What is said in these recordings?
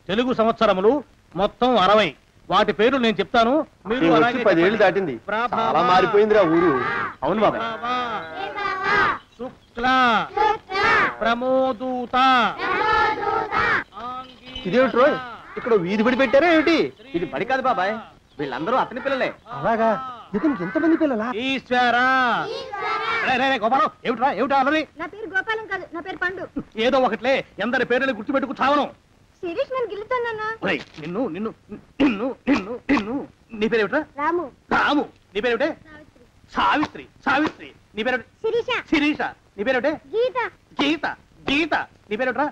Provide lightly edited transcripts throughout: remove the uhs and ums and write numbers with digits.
తెలుగు సంవత్సరములు మొత్తం 60. వాటి పేర్లు నేను చెప్తాను, మీరు 10 ఏళ్ళు దాటింది, చాలా మారిపోయిందిరా ఊరు. అవును బాబా. శుక్ల ప్రమోదూత. ఇదేమిటి రోయ్, ఇక్కడ వీధి బడి పెట్టారా ఏమిటి? ఇది బడి కాదు బాబాయ్, వీళ్ళందరూ అతని పిల్లలే. అలాగా? ఇతనికి ఎంతమంది పిల్లలా? ఈశ్వరా. గోపాలం, ఏమిట్రా ఏమిటా అన్నది? నా పేరు గోపాలం కాదు, నా పేరు పండు. ఏదో ఒకట్లే, ఎందరి పేర్లని గుర్తుపెట్టుకు చావను. శిరీష్ నన్ను గిల్లుతానన్నా. నిన్ను నిన్ను నిన్ను నిన్ను నిన్ను నీ పేరేమిట్రా? రాము. రాము. నీ పేరేమిటే? సావిత్రి. సావిత్రి. నీ పేరు? శిరీష. శిరీష. నీ పేరేమిటే? గీత. గీత. గీత. నీ పేరేమిట్రా?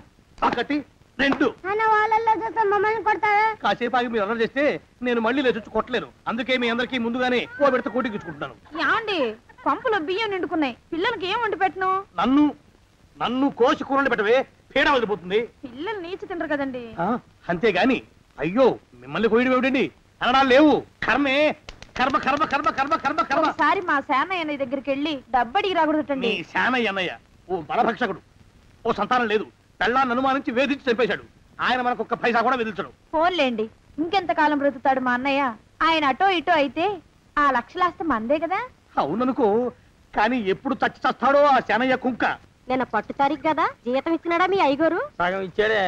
ఒకటి 2. నాన్న వాళ్ళల్లో చూస్తే మమ్మల్ని కొడతావా? కాసేపు ఆగి మీరు అల్లరి చేస్తే నేను మళ్ళీ లేచొచ్చి కొట్టలేను. అందుకే మీ అందరికీ ముందుగానే ఓ పెడితే కోటికిచ్చుకుంటున్నాను. యాండి పంపులో బియ్యం నిండుకున్నాయి, పిల్లలకి ఏం వండి పెట్టను? నన్ను నన్ను కోసి కూరలు పెట్టవే, పేడ వదిలిపోతుంది. పిల్లలు నీచి తినరు కదండి. అంతేగాని అయ్యో మిమ్మల్ని కోయడం ఏమిటండి, అనడాలు లేవు. కర్మే, కర్మ కర్మ కర్మ కర్మ కర్మ కర్మ. ఒకసారి మా శానయ్య దగ్గరికి వెళ్ళి డబ్బడికి రాకూడదటండి. నీ శానయ్య అన్నయ్య ఓ బలభక్షకుడు, ఓ సంతానం లేదు, పెళ్ళాన్ని అనుమానించి వేధించి చంపేశాడు. ఆయన మనకు ఒక్క పైసా కూడా విధించడు. ఫోన్లేండి, ఇంకెంత కాలం బ్రతుకుతాడు మా అన్నయ్య? ఆయన అటో ఇటో అయితే ఆ లక్షలాస్తే మందే కదా. అవుననుకో, కానీ ఎప్పుడు చచ్చి చస్తాడో ఆ శానయ్య కుంక. నిన్న పట్టు తారీఖు కదా, జీతం ఇచ్చినాడా మీ అయ్యగారు? సగం ఇచ్చాడే.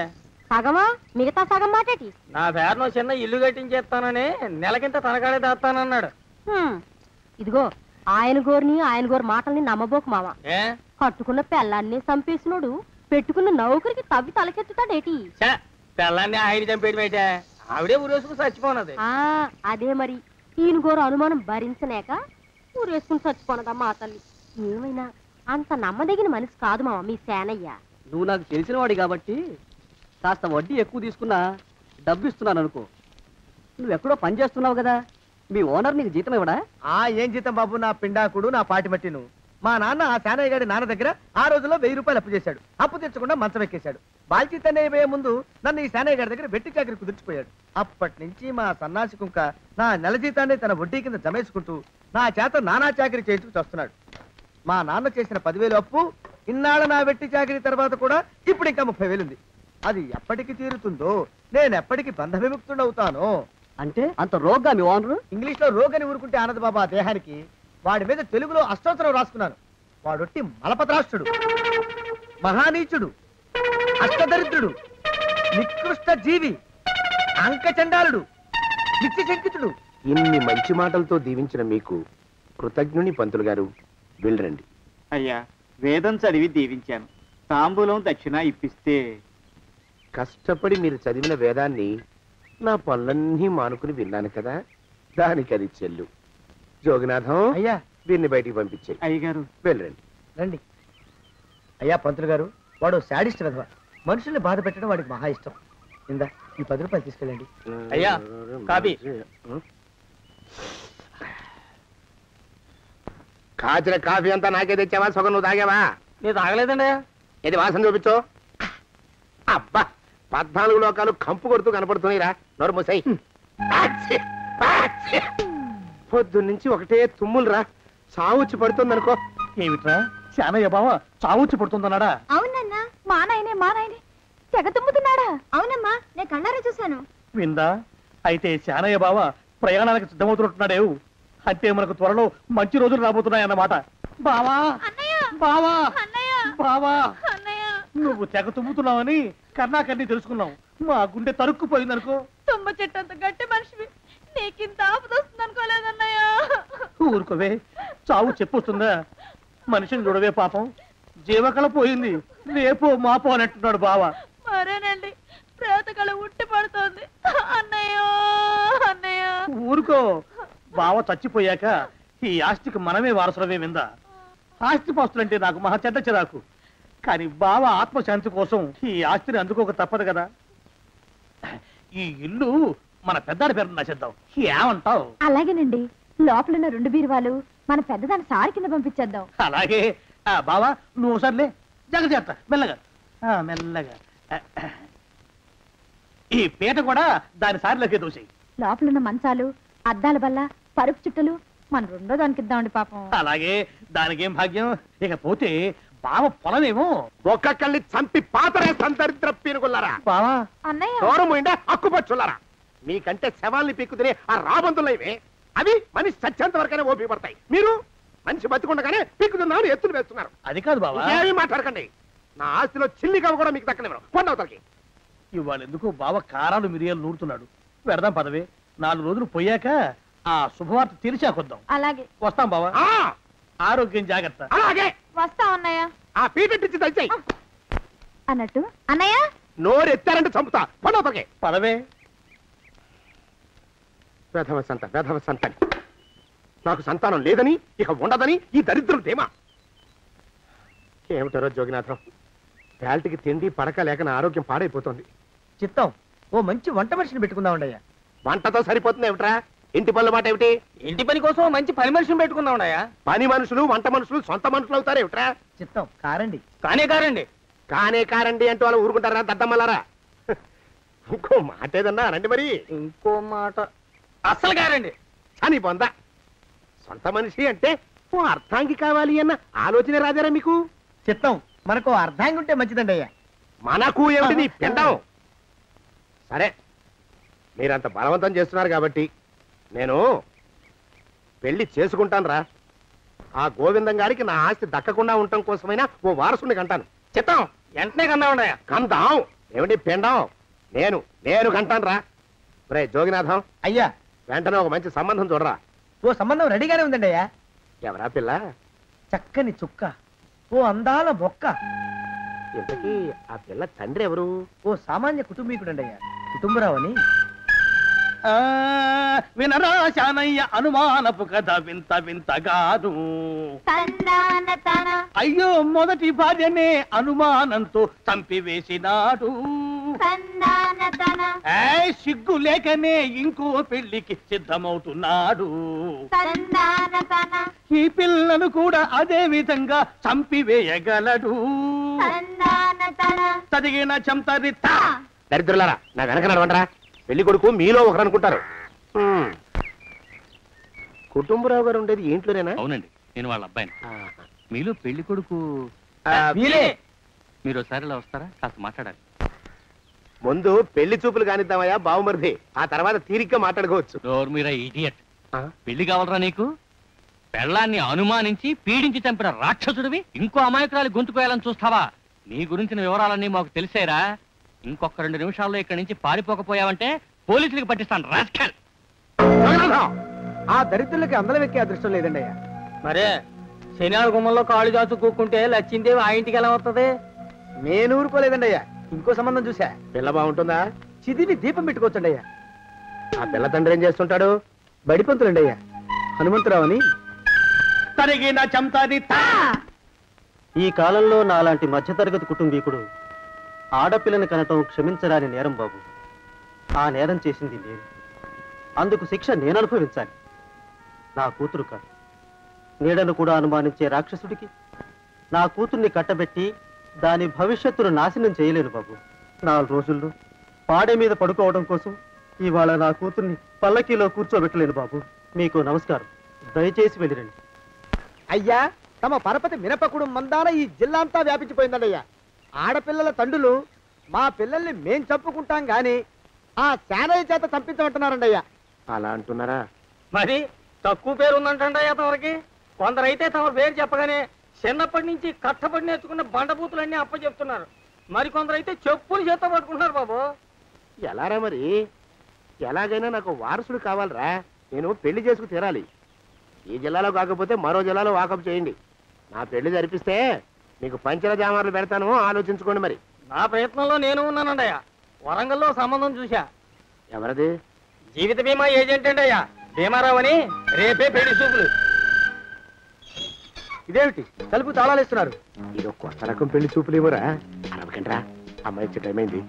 సగమా? మిగతా సగం మాటేటి? నా పేరును చిన్న ఇల్లు కట్టించేస్తానని నెలకింత తనకాడే దాస్తానన్నాడు. ఇదిగో ఆయన గోరు మాటల్ని నమ్మబోకు మామ. కట్టుకున్న పెళ్ళాన్ని చంపేసినోడు పెట్టుకున్న నౌకరికి తవ్వి తలకెత్తుతాడేటి? పెళ్ళాన్ని ఆయన చంపేయడం అయితే ఆవిడే ఊరేసుకుని చచ్చిపోనది. అదే మరి, ఈయన గోరు అనుమానం భరించలేక ఊరేసుకుని చచ్చిపోనదమ్మా ఆ తల్లి. ఏమైనా అంత నమ్మదగిన మనిషి కాదు మామ మీ సేనయ్య. నువ్వు నాకు తెలిసిన వాడి కాబట్టి కాస్త వడ్డీ ఎక్కువ తీసుకున్నా డబ్బు ఇస్తున్నాను అనుకో. నువ్వెక్కడో పని చేస్తున్నావు కదా, మీ ఓనర్ నీకు జీతం ఇవ్వడా? ఏం జీతం బాబు, నా పిండాకుడు, నా పాటి మట్టిను. మా నాన్న ఆ శానయ్య గారి నాన్న దగ్గర ఆ రోజుల్లో 1000 రూపాయలు అప్పు చేశాడు. అప్పు తెచ్చకుండా మంచం ఎక్కేశాడు. బాల్చితనే అయిపోయే ముందు నన్ను ఈ శానయ్య గారి దగ్గర వెట్టి చాకరి కుదిర్చిపోయాడు. అప్పటి నుంచి మా సన్నాసి కుంక నా నెల జీతాన్ని తన వడ్డీ కింద జమేసుకుంటూ నా చేత నానా చాకరీ చేయించుకు వస్తున్నాడు. మా నాన్న చేసిన 10,000 అప్పు ఇన్నాళ్ళ నా వెట్టి చాకరీ తర్వాత కూడా ఇప్పుడు ఇంకా 30,000 ఉంది. అది ఎప్పటికి తీరుతుందో, నేను ఎప్పటికి బంధ విముక్తుడవుతానో. అంటే అంత రోగ్గా మీ ఓనరు? ఇంగ్లీష్ లో రోగని ఊరుకుంటే ఆనదు బాబా దేహానికి. వాడి మీద తెలుగులో అష్టోత్తరం రాసుకున్నాను. వాడొట్టి మలపత్రాష్ట్రుడు, మహానీచుడు, అష్టదరిద్రుడు, నికృష్ట జీవి, అంకచండాలుడు, నిత్యశంకితుడు. ఇన్ని మంచి మాటలతో దీవించిన మీకు కృతజ్ఞుని పంతులు గారు. వెళ్ళరండి. అయ్యా, వేదం చదివి దీవించాను, తాంబూలం దక్షిణ ఇప్పిస్తే. కష్టపడి మీరు చదివిన వేదాన్ని నా పనులన్నీ మానుకుని విన్నాను కదా, దానికి అది చెల్లు. జోగినాథం, అయ్యా వీరిని బయటికి పంపించే. అయ్యగారు వెళ్ళరండి. రండి. అయ్యా పంతులు గారు, వాడు శాడిస్ట్ విధవ. మనుషుల్ని బాధ పెట్టడం వాడికి మహా ఇష్టం. ఇందా ఈ 10 రూపాయలు తీసుకెళ్ళండి. అయ్యా కాపీ. కాచిన కాఫీ అంతా నాకే తెచ్చావా? సగం నువ్వు తాగావా? నేను తాగలేదండి. ఇది వాసన చూపించు. అబ్బా, 14 లోకాలు కంపు కొడుతూ కనపడుతున్నాయిరా. నోరు మూసాయి. పొద్దున్నుంచి ఒకటే తుమ్ములురా, సావుచ్చి పడుతుంది అనుకో. ఏమిట్రా శానయ్య బావ చావుచ్చి పడుతుందన్నాడా? అవునన్నా. మా నాయనే తెగ తుమ్ముతున్నాడా? అవునమ్మా, నేను కళ్ళారా చూశాను. విందా? అయితే శానయ్య బావ ప్రయాణానికి సిద్ధమవుతున్నట్టున్నాడేవు. అంటే మనకు త్వరలో మంచి రోజులు రాబోతున్నాయన్నమాట. బావా బావా బావా, నువ్వు తెగ తుమ్ముతున్నావని కర్ణాకర్ణి తెలుసుకున్నావు. మా గుండె తరుక్కుపోయిందనుకో. తుమ్మ చెట్టు అంత గట్టి మనిషివి, నీకింత ఆపద వస్తుంది అనుకోలేదన్నయ్య. ఊరుకోవే, చావు చెప్పొస్తుందా? మనిషిని చూడవే పాపం, జీవకళ పోయింది. రేపో మాపో అని అంటున్నాడు బావ. మరేనండి, ప్రేతకళ ఉట్టి పడుతోంది అన్నయ్య. అన్నయ్య ఊరుకో, బావ చచ్చిపోయాక ఈ ఆస్తికి మనమే వారసులమే. విందా? ఆస్తి పాస్తులంటే నాకు మహా చెడ్డ చిరాకు. కానీ బావ ఆత్మశాంతి కోసం ఈ ఆస్తిని అందుకోక తప్పదు కదా. ఈ ఇల్లు మన పెద్దాడి పేరు నచ్చేద్దాం, ఏమంటావు? అలాగేనండి, లోపలున్న 2 బీరువాలు మన పెద్దదాన్ని సారి కింద పంపించేద్దాం. అలాగే. బావా నువ్వు సర్లే, జాగ్రత్త, మెల్లగా మెల్లగా. ఈ పీట కూడా దాని సారిలోకే దోసేయి. లోపలున్న మంచాలు, అద్దాల బల్ల, పరుపు చుట్టలు మన 2వ దానికి ఇద్దామండి పాపం. అలాగే, దానికేం భాగ్యం. ఇకపోతే బావ పొలమేమో. ఒక్కొక్కల్ని చంపి పాతరేస్తాను దరిద్ర పీనుకున్నారా. బావా అన్నయ్య దూరం ఉండే అక్కుపచ్చులారా. మీకంటే శవాల్ని పీక్కుతినే ఆ రాబందులు ఇవే. అవి మనిషి చచ్చేంత వరకనే ఓపి పడతాయి. మీరు మనిషి బతికుండగానే పీక్కుతున్నామని ఎత్తులు వేస్తున్నారు. అది కాదు బావా. ఏమీ మాట్లాడకండి. నా ఆస్తిలో చిల్లి కవ్వ కూడా మీకు దక్కనివ్వరు. కొండవతలకి. ఇవాళ ఎందుకో బావ కారాలు మిరియాలు నూరుతున్నాడు. పెడదాం పదవే. 4 రోజులు పోయాక ఆ శుభవార్త తెలిసాకొద్దాం. అలాగే వస్తాం బావా. ఆ, ఆరోగ్యం జాగ్రత్త. అలాగే వస్తా అన్నయ్య. ఆ పీటెట్టించి దయచేయి. అన్నట్టు అన్నయ్య నోరు ఎత్తారంటే చంపుతా. కొండవతలకి. పదవే. వేధవ సంతానం. నాకు సంతానం లేదని ఇక ఉండదని ఈ దరిద్రుడు ధీమా. ఏమిటారో జోగినాథం, వేల్టికి తిండి పడక లేక నా ఆరోగ్యం పాడైపోతుంది. చిత్తం ఓ మంచి వంట మనిషిని పెట్టుకుందామండయ్యా. వంటతో సరిపోతుంది ఏమిట్రా? ఇంటి పనుల మాట ఏమిటి? ఇంటి పని కోసం మంచి పని మనిషిని పెట్టుకుందామండయ్యా. పని మనుషులు వంట మనుషులు సొంత మనుషులు అవుతారు ఏమిట్రా? చిత్తం కారండి. కానే కారండి అంటూ వాళ్ళు ఊరుకుంటారా దద్దమ్మలారా? ఇంకో మాట ఏదన్నా రండి మరి. ఇంకో మాట అస్సలు కారండి. అని పొందా. సొంత మనిషి అంటే ఓ అర్థాంగి కావాలి అన్న ఆలోచన రాజారా మీకు? చిత్తం మనకు అర్ధాంగి ఉంటే మంచిదండి అయ్యా. మనకు ఏమిటి నీ పిండం? సరే, మీరంత బలవంతం చేస్తున్నారు కాబట్టి నేను పెళ్లి చేసుకుంటాను రా. ఆ గోవిందం గారికి నా ఆస్తి దక్కకుండా ఉండటం కోసమైనా ఓ వారసుని కంటాను. చిత్తం వెంటనే కన్నామండయ్యా. కందాం ఏమిటి పిండం? నేను కంటాను రా. రే జోగినాథం, అయ్యా వెంటనే ఒక మంచి సంబంధం చూడరా. ఓ సంబంధం రెడీగానే ఉందండి అయ్యా. ఎవరా పిల్ల? చక్కని చుక్క, ఓ అందాల మొక్క, ఇంతకీ ఆ పిల్ల తండ్రి ఎవరు? ఓ సామాన్య కుటుంబీకుడండి అయ్యా. కుటుంబరావు అని. వినరా శానయ్య అనుమానపు కథ వింత వింతగాదు. అయ్యో మొదటి భార్యనే అనుమానంతో చంపివేసినాడు. సిగ్గు లేకనే ఇంకో పెళ్లికి సిద్ధమవుతున్నాడు. ఈ పిల్లను కూడా అదే విధంగా చంపివేయగలడు. చదివిన చంతరిత. దరిద్రులారా, నా వెనక నడవండరా. పెళ్లి కొడుకు మీలో ఒకరు అనుకుంటారు. కుటుంబరావు గారు ఉండేది ఇంట్లోనేనా? అవునండి, నేను వాళ్ళ అబ్బాయిని. మీలో పెళ్లి కొడుకు వీలే. మీరు ఒకసారి ఇలా వస్తారా? కాస్త మాట్లాడాలి. ముందు పెళ్లి చూపులు కానిద్దామయ్యా బావుమరిది. ఆ తర్వాత తీరిగ్గా మాట్లాడుకోవచ్చు. డోర్ మీరా ఇడియట్. పెళ్లి కావాలరా నీకు? పెళ్ళాన్ని అనుమానించి పీడించి చంపిన రాక్షసుడివి ఇంకో అమాయకురాలు గొంతుకోయాలని చూస్తావా? నీ గురించిన వివరాలన్నీ మాకు తెలిసేరా. ఇంకొక 2 నిమిషాల్లో ఇక్కడి నుంచి పారిపోకపోయావంటే పోలీసులకు పట్టిస్తాను. రాస్కల్. ఆ దరిద్రులకి అందలం ఎక్కే అదృష్టం లేదండి అయ్యా. మరే శనివారం గుమ్మంలో కాళ్ళు చాచు కూకుంటే లచ్చిందేవి ఆ ఇంటికి ఎలా వస్తుంది? నేను ఊరుకోలేదండి అయ్యా. ఇంకో సంబంధం చూసా. పిల్ల బాగుంటుందా? చిదివి దీపం పెట్టుకోవచ్చండి అయ్యా. ఆ పిల్ల తండ్రి ఏం చేస్తుంటాడు? బడిపంతులండి అయ్యా. హనుమంతరావు అని. తరిగిన చంతరిత. ఈ కాలంలో నాలాంటి మధ్యతరగతి కుటుంబీకుడు ఆడపిల్లని కనటం క్షమించరాని నేరం బాబు. ఆ నేరం చేసింది నేను. అందుకు శిక్ష నేను అనుభవించాలి. నా కూతురు కాదు. నీడను కూడా అనుమానించే రాక్షసుడికి నా కూతుర్ని కట్టబెట్టి దాని భవిష్యత్తును నాశనం చేయలేను బాబు. 4 రోజుల్లో పాడే మీద పడుకోవడం కోసం ఇవాళ నా కూతుర్ని పల్లకీలో కూర్చోబెట్టలేను బాబు. మీకు నమస్కారం. దయచేసి వెళ్ళిరండి. అయ్యా, తమ పరపతి మినపకుడు మందాన ఈ జిల్లా అంతా వ్యాపించిపోయిందండి అయ్యా. ఆడపిల్లల తండ్రులు మా పిల్లల్ని మేం చంపుకుంటాం గాని ఆ శానయ్య చేత చంపించమంటున్నారండి అయ్యా. అలా అంటున్నారా? మరి తక్కువ పేరు ఉందంటండి అయ్యా తమరికి. కొందరైతే తమ పేరు చెప్పగానే చిన్నప్పటి నుంచి కట్టబడి నేర్చుకున్న బండబూతులన్నీ అప్పచెప్తున్నారు. మరి కొందరైతే చెప్పులు చేత పట్టుకుంటున్నారు బాబు. ఎలారా మరి? ఎలాగైనా నాకు వారసుడు కావాలరా. నేను పెళ్లి చేసుకు తీరాలి. ఈ జిల్లాలో కాకపోతే మరో జిల్లాలో వాకప్ చేయండి. నా పెళ్లి జరిపిస్తే మీకు పంచల జామార్లు పెడతాను. ఆలోచించుకోండి మరి. నా ప్రయత్నంలో నేను ఉన్నానండి అయ్యా. వరంగల్లో సంబంధం చూశా. ఎవరది? జీవిత బీమా ఏజెంట్ అండి అయ్యా, భీమారావు అని. రేపే పెళ్లి చూపులు. ఇదేమిటి తలుపు తాళాలు ఇస్తున్నారు? ఇది కొత్త రకం పెళ్లి చూపులు ఇవ్వరా? అరవకండి రా, అమ్మాయి వచ్చే టైం అయింది.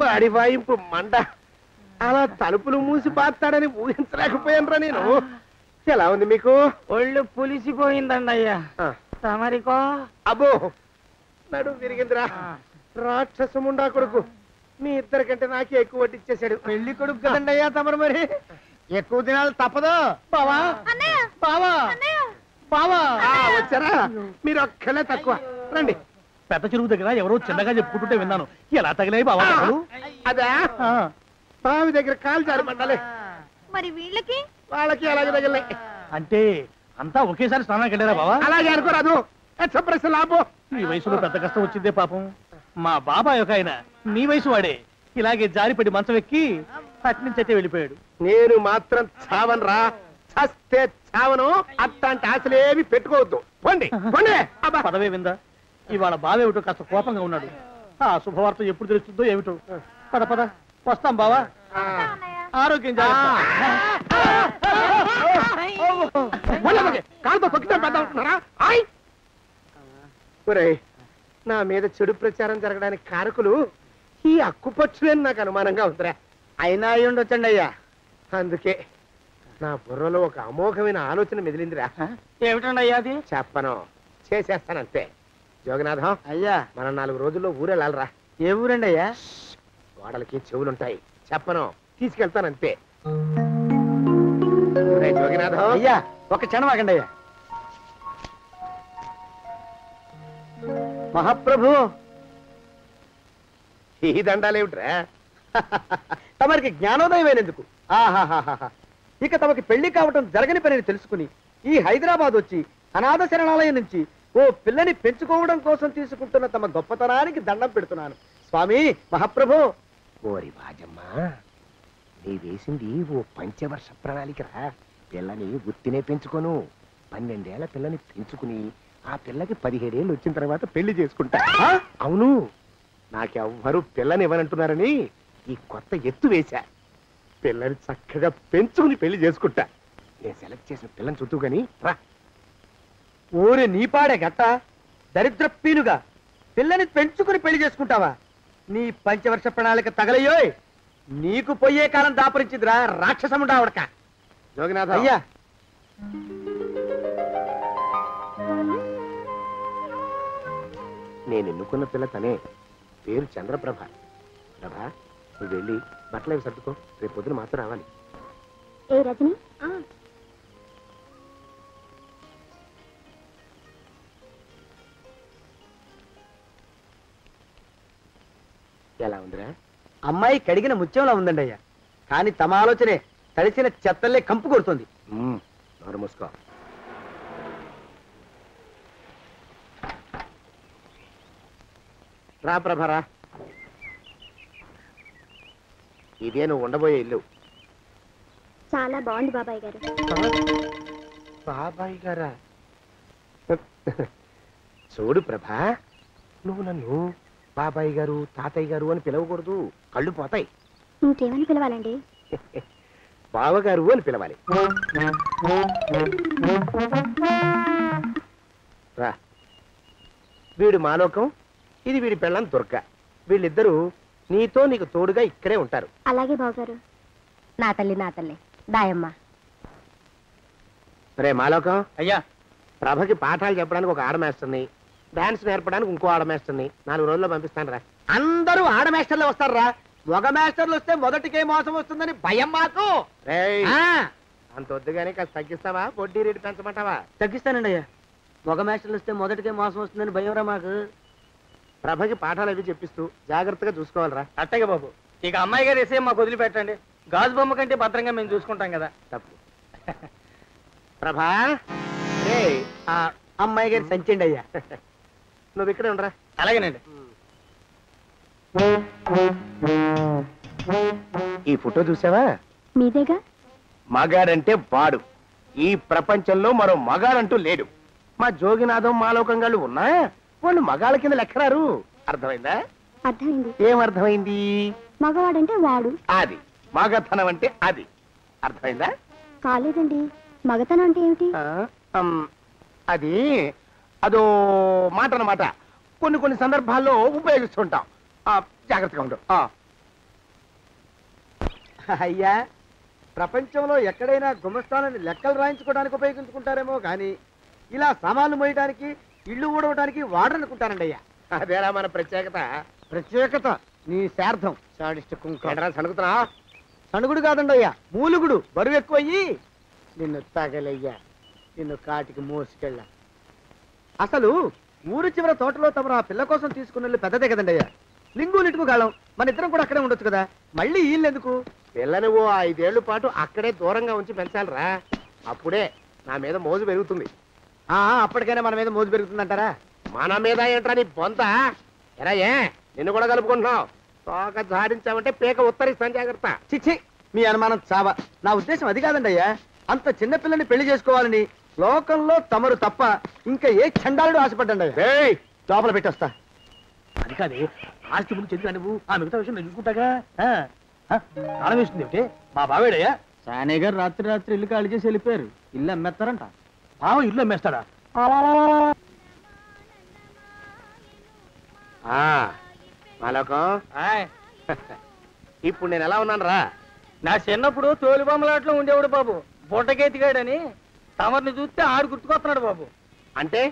వాడి వాయింపు మండ. అలా తలుపులు మూసి పాతాడని ఊహించలేకపోయానురా నేను. ఎలా ఉంది మీకు? ఒళ్ళు పులిసిపోయిందండి అయ్యా. తమరికో? అబ్బో, నడు విరిగిందిరా. రాక్షసముండా కొడుకు మీ ఇద్దరికంటే నాకే ఎక్కువ వడ్డిచ్చేశాడు. పెళ్లి కొడుకు కదండి అయ్యా తమరు, మరి ఎక్కువ దినాలు తప్పదు. బావా బావా బావా వచ్చారా? మీరు ఒక్కలే తక్కువ. రండి. పెద్ద చెరువు దగ్గర ఎవరో చిన్నగా చెప్పుకుంటుంటే విన్నాను. ఎలా తగిలాయి బావా దెబ్బలు? అదా ఆ, బావి దగ్గర కాలు జారి పడ్డాలి. మరి వీళ్ళకి వాళ్ళకి అలాగే తగిలినాయి. అంటే అంతా ఒకేసారి స్నానానికి వెళ్ళారా బావా? అలాగే అనుకోరాదు. ప్రశ్న లాభం. ఈ వయసులో పెద్ద కష్టం వచ్చిందే పాపం. మా బాబాయ్ ఒక ఆయన నీ వయసు వాడే ఇలాగే జారిపడి మంచం ఎక్కి అట్నుంచి అయితే వెళ్ళిపోయాడు. నేను మాత్రం చావను రా. చస్తే చావను. అట్లాంటి ఆశలేవి పెట్టుకోవద్దు. పోండి పోండి. అబ్బా. పదవే విందా, ఇవాళ బావేమిటో కాస్త కోపంగా ఉన్నాడు. ఆ శుభవార్త ఎప్పుడు తెలుస్తుందో ఏమిటో. పద పద వస్తాం బావా. ఆరోగ్యం జాగ్రత్త. కాలుతో తొక్కితే పెద్ద అవుతున్నారా? ఒరేయ్, నా మీద చెడు ప్రచారం జరగడానికి కారకులు ఈ అక్కుపచ్చులేని నాకు అనుమానంగా ఉందిరా. అయినా అయి ఉండొచ్చండి అయ్యా. అందుకే నా బుర్రలో ఒక అమోఘమైన ఆలోచన మెదిలిందిరా. ఏమిటండి అయ్యా అది? చెప్పను, చేసేస్తానంతే. జోగనాథం, అయ్యా, మనం 4 రోజుల్లో ఊరెళ్ళాలరా. ఏ ఊరండి అయ్యా? గోడలకి చెవులుంటాయి. చెప్పను, తీసుకెళ్తానంతే. ఒరేయ్ జోగినాథం, అయ్యా ఒక క్షణం ఆగండి అయ్యా. మహాప్రభు, ఈ దండాలేమిట్రా? తమరికి జ్ఞానోదయమైనందుకు ఆహాహాహా. ఇక తమకి పెళ్లి కావటం జరగని పనిని తెలుసుకుని ఈ హైదరాబాద్ వచ్చి అనాథ శరణాలయం నుంచి ఓ పిల్లని పెంచుకోవడం కోసం తీసుకుంటున్న తమ గొప్పతనానికి దండం పెడుతున్నాను స్వామి. మహాప్రభు. ఓరి బాజమ్మ, నీ వేసింది ఓ పంచవర్ష ప్రణాళికరా. పిల్లని గుర్తినే పెంచుకోను. 12 ఏళ్ల పిల్లని పెంచుకుని ఆ పిల్లకి 17 ఏళ్ళు వచ్చిన తర్వాత పెళ్లి చేసుకుంటా. అవును, నాకెవ్వరూ పిల్లని ఇవ్వనంటున్నారని ఈ కొత్త ఎత్తు వేశా. పిల్లని చక్కగా పెంచుకుని పెళ్లి చేసుకుంటా. నేను సెలెక్ట్ చేసిన పిల్లని చుట్టూ గాని రా. ఊరి నీపాడే గట్ట దరిద్రపీనుగా పిల్లని పెంచుకుని పెళ్లి చేసుకుంటావా? నీ పంచవర్ష ప్రణాళిక తగలయ్యోయ్. నీకు పోయే కాలం దాపరించిందిరా రాక్షసముడా ఉడక. జోగినాథ, అయ్యా, నేను ఎన్నుకున్న పిల్ల తనే. పేరు చంద్రప్రభ. ప్రభ, నువ్వు వెళ్ళి బట్టలు అవి సర్దుకో. రేపు పొద్దున మాత్రం రావాలి. ఏ రజని, ఎలా ఉందిరా? అమ్మాయి కడిగిన ముత్యంలా ఉందండి అయ్యా. కానీ తమ ఆలోచనే తడిసిన చెత్తల్లే కంపు కొడుతుంది. నోరు మూసుకో. రా ప్రభరా, ఇదే నువ్వు ఉండబోయే ఇల్లు. చాలా బాగుంది బాబాయ్ గారు. బాబాయ్ గారా? చూడు ప్రభా, నువ్వు నన్ను బాబాయ్ గారు తాతయ్య గారు అని పిలవకూడదు. కళ్ళు పోతాయి. ఇంకేమని పిలవాలండి? బావగారు అని పిలవాలి. రా. వీడు మాలోకం, ఇది వీడి పెళ్ళం దుర్గ. వీళ్ళిద్దరూ నీతో నీకు తోడుగా ఇక్కడే ఉంటారు. అలాగే బావగారు. నా తల్లి దాయమ్మ. రే మాలోకం, అయ్యా, ప్రభకి పాఠాలు చెప్పడానికి ఒక ఆడమేస్తుంది, డాన్స్ నేర్పడానికి ఇంకో ఆడమేస్తుంది. 4 రోజుల్లో పంపిస్తాను రా. అందరూ ఆడ మాస్టర్లు వస్తారా? మగ మాస్టర్లు వస్తే మొదటికే మోసం వస్తుందని భయం మాకు. రేయ్, ఆ, అంత వద్దుగానే కాస్త తగ్గిస్తావా? వడ్డీ రేటు పెంచమంటావా? తగ్గిస్తానండి అయ్యా. మగ మాస్టర్లు వస్తే మొదటికే మోసం వస్తుందని భయంరా మాకు. ప్రభకి పాఠాలు అవి చెప్పిస్తూ జాగ్రత్తగా చూసుకోవాలరా. అట్టగే బాబు. ఇక అమ్మాయి గారు వేసే మాకు వదిలిపెట్టండి. గాజు బొమ్మ కంటే భద్రంగా మేము చూసుకుంటాం కదా. తప్పు. ప్రభా, రే, ఆ అమ్మాయి గారి సంచండి అయ్యా. నువ్వు ఇక్కడే ఉండరా. అలాగేనండి. ఈ ఫోటో చూసావా? మీదేగా. మగాడంటే వాడు. ఈ ప్రపంచంలో మరో మగాడంటూ లేడు. మా జోగినాథం మాలోకంగాళ్ళు ఉన్నా వాళ్ళు మగాళ్ళ కింద లెక్కరారు. అర్థమైందా? అర్థమైంది. ఏం అర్థమైంది? మగవాడంటే వాడు. అది మగతనం అంటే అది. అర్థమైందా? కాలేదండి. మగతనం అంటే ఏమిటి? అది అదో మాట అన్నమాట. కొన్ని సందర్భాల్లో ఉపయోగిస్తుంటాం. జాగ్రత్తగా ఉండు. అయ్యా, ప్రపంచంలో ఎక్కడైనా గుమస్థానాన్ని లెక్కలు రాయించుకోవడానికి ఉపయోగించుకుంటారేమో కానీ ఇలా సామాన్లు మోయడానికి, ఇల్లు ఊడవడానికి వాడనుకుంటానండి అయ్యా. అదేరా మన ప్రత్యేకత. ప్రత్యేకత నీ శార్థం సాడిస్ట్ కుంక ఏంట్రా సణుకుతున్నా? సణుగుడు కాదండి అయ్యా, మూలుగుడు. బరువు ఎక్కువయ్యి నిన్ను తగలయ్యా, నిన్ను కాటికి మోసుకెళ్ళా. అసలు ఊరు చివర తోటలో తమరు ఆ పిల్ల కోసం తీసుకున్న పెద్దదే కదండి అయ్యా. లింగు లిటుకు గాలం, మన ఇద్దరం కూడా అక్కడే ఉండొచ్చు కదా. మళ్ళీ వీళ్ళు ఎందుకు? పిల్లని ఓ 5 ఏళ్ల పాటు అక్కడే దూరంగా ఉంచి పెంచాలిరా. అప్పుడే నా మీద మోజు పెరుగుతుంది. అప్పటికైనా మన మీద మోజు పెరుగుతుందంటారా? మన మీద ఏంట్రా నీ బొంత? ఎరా ఏ నిన్ను కూడా కలుపుకుంటున్నావు? తోక జాడించావంటే పీక ఉత్తరిస్తాను, జాగ్రత్త. చిచ్చి, మీ అనుమానం చావా. నా ఉద్దేశం అది కాదండి అయ్యా. అంత చిన్న పిల్లని పెళ్లి చేసుకోవాలని లోకంలో తమరు తప్ప ఇంకా ఏ చండాలుడు ఆశపడ్డండి అయ్యా. లోపల పెట్టొస్తా. అది కాదే, ఆస్తి ముందు చెందుగా నువ్వు ఆ మిగతా విషయం నేను చూసుకుంటాగా. తాళం వేస్తుంది ఏమిటి? మా బావేడయ్యా. సానే గారు రాత్రి ఇల్లు ఖాళీ చేసి వెళ్ళిపోయారు. ఇల్లు అమ్మేస్తారంట. బావ ఇల్లు అమ్మేస్తాడా? మాలోకం, ఇప్పుడు నేను ఎలా ఉన్నాను రా? నా చిన్నప్పుడు తోలుబొమ్మలాట్లో ఉండేవాడు బాబు, బుట్టకెత్తిగాడని. తమరిని చూస్తే ఆడు గుర్తుకొస్తున్నాడు బాబు. అంటే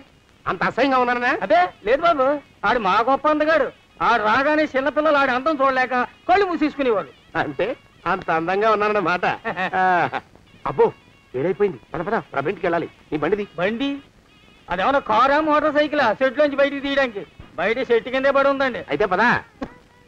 అంత అసహ్యంగా ఉన్నానా? అదే లేదు బాబు, ఆడు మా గొప్ప అందగాడు. ఆడు రాగానే చిన్నపిల్లలు ఆడి అందం చూడలేక కళ్ళు మూసేసుకునేవాడు. అంటే అంత అందంగా ఉన్నానన్నమాట. అబ్బో ఏడైపోయింది. పద పద, ఇంటికి వెళ్ళాలి. నీ బండిది. బండి అదేమన్నా కారా మోటార్ సైకిలా షెడ్ లోంచి బయటికి తీయడానికి? బయట షెట్ కిందే పడి ఉందండి. అయితే పదా.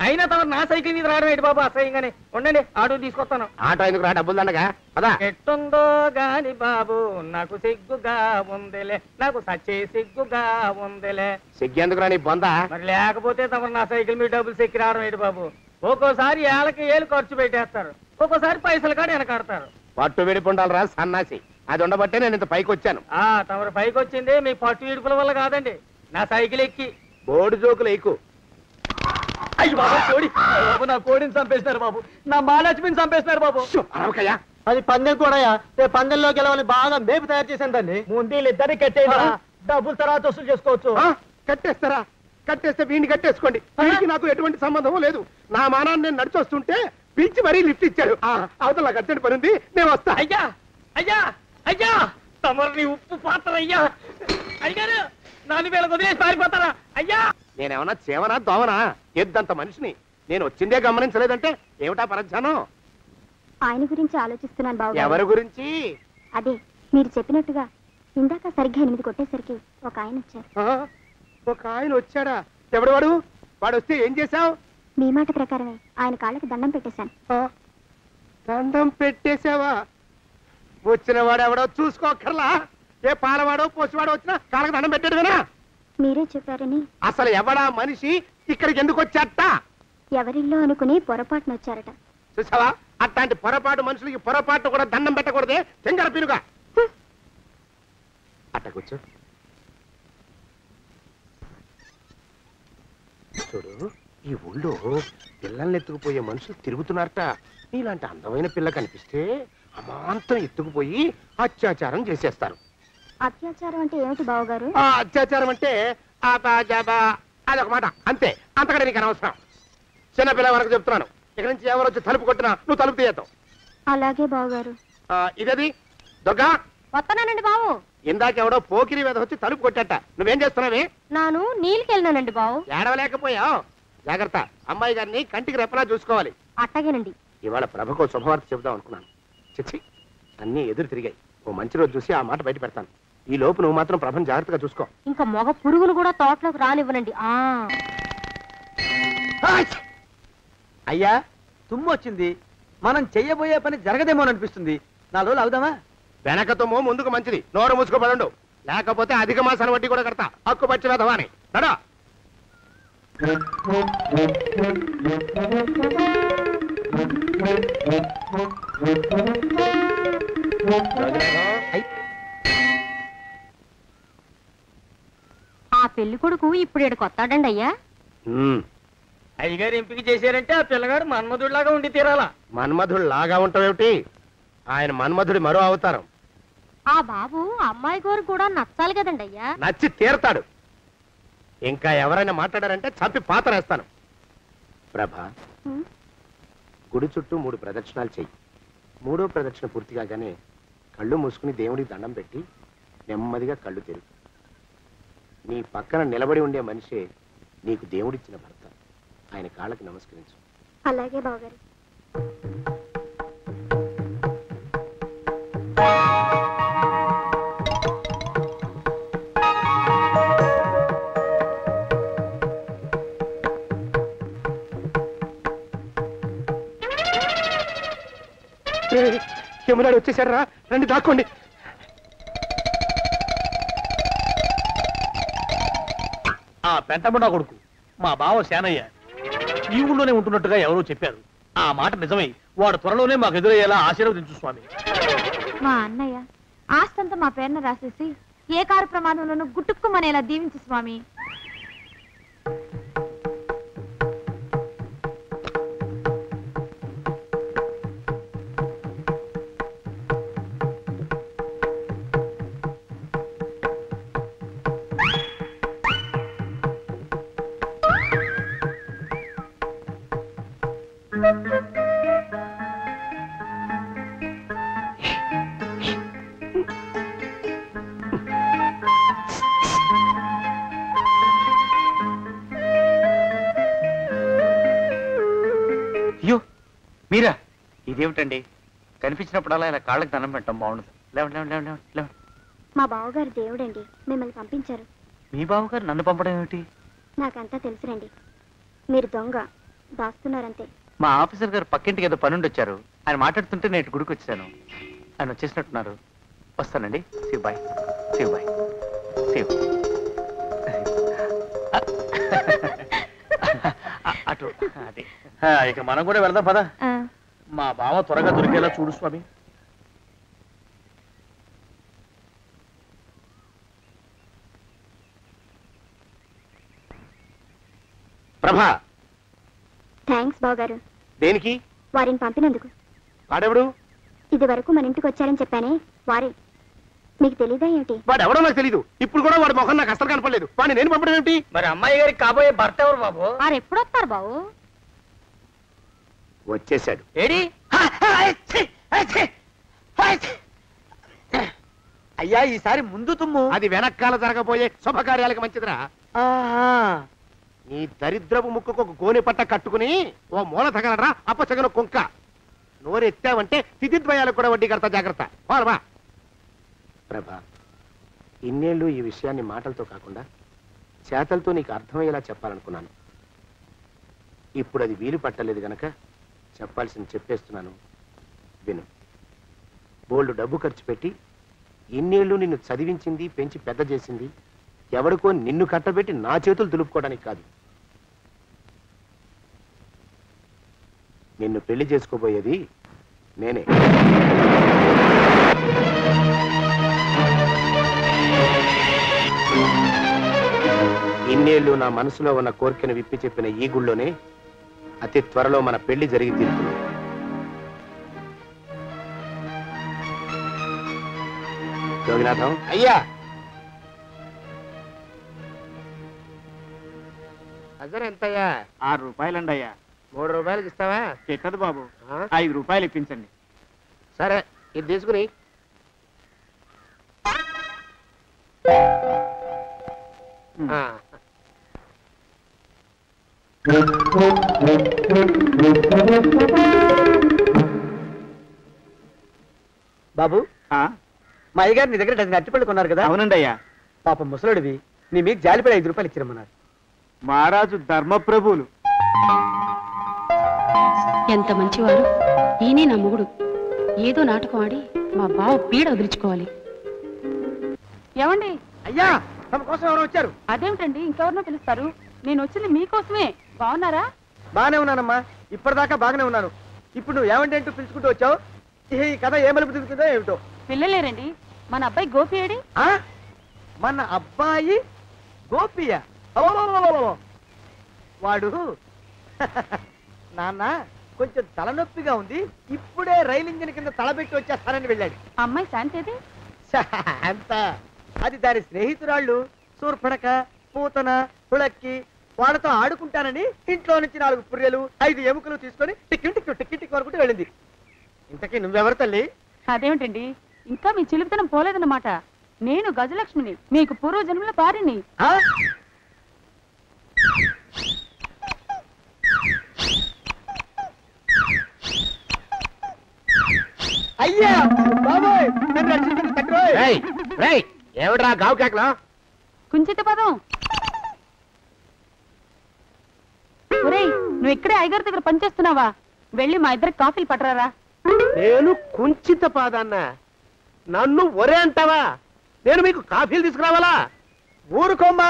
అయినా తమరు నా సైకిల్ మీద రావడం ఏంటి బాబు అసహ్యంగానే. ఉండండి, ఆటో తీసుకొస్తాను. ఆటో ఎందుకు రా, డబ్బులు దండగా. పదా. ఎట్టుందో గాని బాబు నాకు సిగ్గుగా ఉందిలే, నాకు సచ్చే సిగ్గుగా ఉందిలే. సిగ్గెందుకు రా నీ బొంద? మరి లేకపోతే తమరు నా సైకిల్ మీద డబ్బులు సెక్కి రావడం ఏంటి బాబు? ఒక్కోసారి ఏళ్ళకి ఏళ్ళు ఖర్చు పెట్టేస్తారు, ఒక్కోసారి పైసలు కాడ వెనకాడతారు. పట్టు విడిపుండాలి రా సన్నాసి. అది ఉండబట్టే నేను ఇంత పైకి వచ్చాను. తమరు పైకి వచ్చింది మీ పట్టు ఇడుపుల వల్ల కాదండి, నా సైకిల్ ఎక్కి. బోర్డు జోకులు ఎక్కువ. అయ్యి బాబు కోడి, బాబు నా కోడిని చంపేస్తున్నారు బాబు, నా మహాలక్ష్మిని చంపేస్తున్నారు బాబు. అరవకయ్యా. అది పందెం కూడా. పందెంలో గెలవని బాగా మేపు తయారు చేశాను దాన్ని. ముందు వీళ్ళిద్దరిని కట్టేయరా, డబ్బులు తర్వాత వసూలు చేసుకోవచ్చు. కట్టేస్తారా? కట్టేస్తే వీడిని కట్టేసుకోండి. వీడికి నాకు ఎటువంటి సంబంధం లేదు. నా మానాన్ని నేను నడిచొస్తుంటే పిలిచి మరీ లిఫ్ట్ ఇచ్చాడు. అవతల నాకు అర్జెంట్ పని ఉంది, నేను వస్తా. అయ్యా అయ్యా అయ్యా, తమరిని ఉప్పు పాత్ర అయ్యా. అయ్యారు నన్ను వీళ్ళకి వదిలేసి పారిపోతారా? అయ్యా నేనేమన్నా చేవనా దోవనా? ఎద్దంత మనిషిని. నేను వచ్చిందే గమనించలేదంటే ఏమిటా పరధ్యానం? ఆయన గురించి ఆలోచిస్తున్నాను బాబు. ఎవరి గురించి? అదే మీరు చెప్పినట్టుగా ఇందాక సరిగ్గా 8 కొట్టేసరికి ఒక ఆయన వచ్చారు. ఒక ఆయన వచ్చాడా? ఎవడు వాడు? వాడు వస్తే ఏం చేశావు? మీ మాట ప్రకారమే ఆయన కాళ్ళకి దండం పెట్టేశాను. దండం పెట్టేశావా? వచ్చిన వాడు ఎవడో చూసుకోకర్లా. ఏ పాలవాడో పోసివాడో వచ్చినా కాళ్ళకి దండం పెట్టాడువేనా? మీరే చెప్పారని. అసలు ఎవడా మనిషి? ఇక్కడికి ఎందుకు వచ్చాట? ఎవరిల్లో అనుకుని పొరపాటున వచ్చారట. చూసావా, అట్లాంటి పొరపాటు మనుషులకి పొరపాటు కూడా దండం పెట్టకూడదే. చెంగర పిరుగా అట్ట కూర్చో. చూడు, ఈ ఊళ్ళో పిల్లల్ని ఎత్తుకుపోయే మనుషులు తిరుగుతున్నారట. నీలాంటి అందమైన పిల్ల కనిపిస్తే అమాంతం ఎత్తుకుపోయి అత్యాచారం చేసేస్తారు. అత్యాచారం అంటే ఏమిటి బావగారు? అత్యాచారం అంటే అదొక మాట అంతే. అంతకంటే నీకు అనవసరం. చిన్నపిల్ల వరకు చెప్తున్నాను. ఇక్కడ నుంచి ఎవరు వచ్చి తలుపు కొట్టినా నువ్వు తలుపు తీయతావు. అలాగే బావగారు. ఇదది దొగ్గా. వస్తున్నానండి బావు. ఇందాకెవడో పోకిరి మీద వచ్చి తలుపు కొట్టట. నువ్వేం చేస్తున్నావే? నాను నీళ్ళకెళ్ళినానండి బావు. ఏడవలేకపోయావు. జాగ్రత్త, అమ్మాయి గారిని కంటికి రెప్పలా చూసుకోవాలి. అట్టగేనండి. ఇవాళ ప్రభకు శుభవార్త చెబుదాం అనుకున్నాను. చిచ్చి, అన్నీ ఎదురు తిరిగాయి. ఓ మంచి రోజు చూసి ఆ మాట బయట పెడతాను. ఈ లోపు నువ్వు మాత్రం ప్రభను జాగ్రత్తగా చూసుకో. ఇంకా మగ పురుగును కూడా తోటలోకి రానివ్వనండి. అయ్యా తుమ్ము వచ్చింది, మనం చెయ్యబోయే పని జరగదేమోననిపిస్తుంది. 4 రోజులు అవుదామా? వెనక తుమ్ము ముందుకు మంచిది. నోరు మూసుకోబడండు, లేకపోతే అధిక మాసాల వడ్డీ కూడా కడతా. హక్కు పచ్చి వెధవాని నడా. ఆ పెళ్లి కొడుకు ఇప్పుడు ఇక్కడికి వస్తాడండి అయ్యా. అయ్యగారు ఎంపిక చేశారంటే ఆ పిల్లగాడు మన్మధుడిలాగా ఉండి తీరాలా. మన్మధుడు లాగా ఉంటావేమిటి? ఆయన మన్మధుడి మరో అవతారం. ఆ బాబు అమ్మాయి గారు కూడా నచ్చాలి కదండి అయ్యా. నచ్చి తీరతాడు. ఇంకా ఎవరైనా మాట్లాడారంటే చంపి పాతరేస్తాను. ప్రభా, గుడి చుట్టూ 3 ప్రదక్షిణాలు చెయ్యి. 3వ ప్రదక్షిణ పూర్తి కాగానే కళ్ళు మూసుకుని దేవుడికి దండం పెట్టి నెమ్మదిగా కళ్ళు తెరుగు. నీ పక్కన నిలబడి ఉండే మనిషే నీకు దేవుడిచ్చిన భర్త. ఆయన కాళ్ళకి నమస్కరించు. అలాగే బావగారు. యమునాడు వచ్చేసాడు రా, రండి దాక్కోండి. ఆ పెంటముడా కొడుకు మా బావ శానయ్య ఈ ఊళ్ళోనే ఉంటున్నట్టుగా ఎవరో చెప్పారు. ఆ మాట నిజమై వాడు త్వరలోనే మాకు ఎదురయ్యేలా ఆశీర్వదించు స్వామి. మా అన్నయ్య ఆస్తంతా మా పేరున రాసేసి ఏ కారు ప్రమాదంలోనూ గుట్టుక్కుమనేలా దీవించు స్వామి. అయ్యో మీరా? ఇదేమిటండి, కనిపించినప్పుడల్లా ఇలా కాళ్ళకి దండం పెట్టడం బాగుండదు. లేవండి లేవండి లేవండి లేవండి. మా బావగారు దేవుడండి, మిమ్మల్ని పంపించారు. మీ బావగారు నన్ను పంపడం ఏమిటి? నాకంతా తెలుసురండి. మీరు దొంగ దాస్తున్నారంతే. మా ఆఫీసర్ గారు పక్కింటికి ఏదో పనుండి వచ్చారు. ఆయన మాట్లాడుతుంటే నేను గుడికి వచ్చాను. ఆయన వచ్చేసినట్టున్నారు. వస్తానండి. Shiv bye, Shiv bye, Shiv. అటు అదే. ఇక మనం కూడా వెళ్దాం పద. మా బావ త్వరగా దొరికేలా చూడు స్వామి. ప్రభా, థ్యాంక్స్ బావగారు. దేనికి? వారిని పంపినందుకు. వాడెవడు? ఇది వరకు మన ఇంటికి వచ్చారని చెప్పానే వారే. మీకు తెలీదా ఏమిటి? వాడు ఎవడో నాకు తెలీదు. ఇప్పుడు కూడా వాడి మొహం నాకు అసలు కనపడలేదు. వాడిని నేను పంపడం ఏమిటి? మరి అమ్మాయి గారికి కాబోయే భర్త ఎవరు బాబు? వారు ఎప్పుడు వస్తారు బావు? వచ్చేసాడు. ఏడి? అయ్యా, ఈసారి ముందు తుమ్ము. అది వెనక్కాల జరగబోయే శుభకార్యాలకు మంచిదిరా. నీ దరిద్రపు ముక్కుకు ఒక గోనె పట్ట కట్టుకుని ఓ మూల తగలరా అప్పచగను కుంక. నోరెత్తావంటే తిథిద్వయాలకు కూడా వడ్డీ కడతా, జాగ్రత్త. పోరమా ప్రభా, ఇన్నేళ్ళు ఈ విషయాన్ని మాటలతో కాకుండా చేతలతో నీకు అర్థమయ్యేలా చెప్పాలనుకున్నాను. ఇప్పుడు అది వీలు పట్టలేదు గనక చెప్పాల్సింది చెప్పేస్తున్నాను, విను. బోల్డు డబ్బు ఖర్చు పెట్టి ఇన్నేళ్ళు నిన్ను చదివించింది, పెంచి పెద్ద చేసింది ఎవడికో నిన్ను కట్టబెట్టి నా చేతులు దులుపుకోవడానికి కాదు. నిన్ను పెళ్లి చేసుకోబోయేది నేనే. ఇన్నేళ్ళు నా మనసులో ఉన్న కోరికను విప్పి చెప్పిన ఈ గుళ్ళోనే అతి త్వరలో మన పెళ్లి జరిగి తీరుతుంది. యోగినాథం అయ్యా, అజర్ ఎంతయ్యా? 6 రూపాయలండి అయ్యా. 3 రూపాయలకి ఇస్తావా? చెట్టదు బాబు, 5 రూపాయలు ఇప్పించండి. సరే, ఇది తీసుకుని. బాబు, మా అయ్యగారు నీ దగ్గర డజన్ అరటిపళ్ళు కొన్నారు కదా? అవునండి అయ్యా. పాప ముసలుడివి, నీ మీకు జాలిపడి 5 రూపాయలు ఇచ్చిరమ్మన్నారు. మహారాజు ధర్మప్రభువులు. ఎంత మంచివారు. ఈయనే నా మొగుడు. ఏదో నాటకం ఆడి మా బావ పీడ వదిలించుకోవాలి. ఏమండి? అయ్యా, తమ కోసం ఎవరో వచ్చారు. అదేమిటండి, ఇంకెవరినో పిలుస్తారు? నేను వచ్చింది మీకోసమే. బాగున్నారా? బాగానే ఉన్నానమ్మా, ఇప్పటిదాకా బాగానే ఉన్నాను. ఇప్పుడు నువ్వు ఏమంటే అంటూ పిలుచుకుంటూ వచ్చావు. ఈ కథ ఏ మలుపు తిరుగుతుందో ఏమిటో. పిల్లలేరండి. మన అబ్బాయి గోపి ఏడి? మన అబ్బాయి గోపియ? వాడు నాన్న కొంచెం తలనొప్పిగా ఉంది, ఇప్పుడే రైలు ఇంజిన్ కింద తలబెట్టి వచ్చేస్తానని వెళ్ళాడు. అమ్మాయి శాంతేది? అంత అది దాని స్నేహితురాళ్ళు సూర్పడక, పూతన, హుళక్కి వాళ్ళతో ఆడుకుంటానని ఇంట్లో నుంచి 4 పుర్రెలు 5 ఎముకలు తీసుకొని టిక్కి టిక్కి టిక్కి టిక్కి వరకు వెళ్ళింది. ఇంతకీ నువ్వెవరు తల్లి? అదేమిటండి, ఇంకా మీ చిలుపుతనం పోలేదన్నమాట. నేను గజలక్ష్మిని, మీకు పూర్వజన్మల భార్యని. రేయ్ రేయ్ ఏమిట్రా గావు కేకలో? కుంచిత పదం. ఒరేయ్, నువ్వు ఇక్కడే అయ్యగారి దగ్గర పనిచేస్తున్నావా? వెళ్ళి మా ఇద్దరికి కాఫీలు పట్టరారా. నేను కుంచిత పాదాన్న, నన్ను ఒరే అంటావా? నేను మీకు కాఫీలు తీసుకురావాలా? ఊరుకోమ్మా,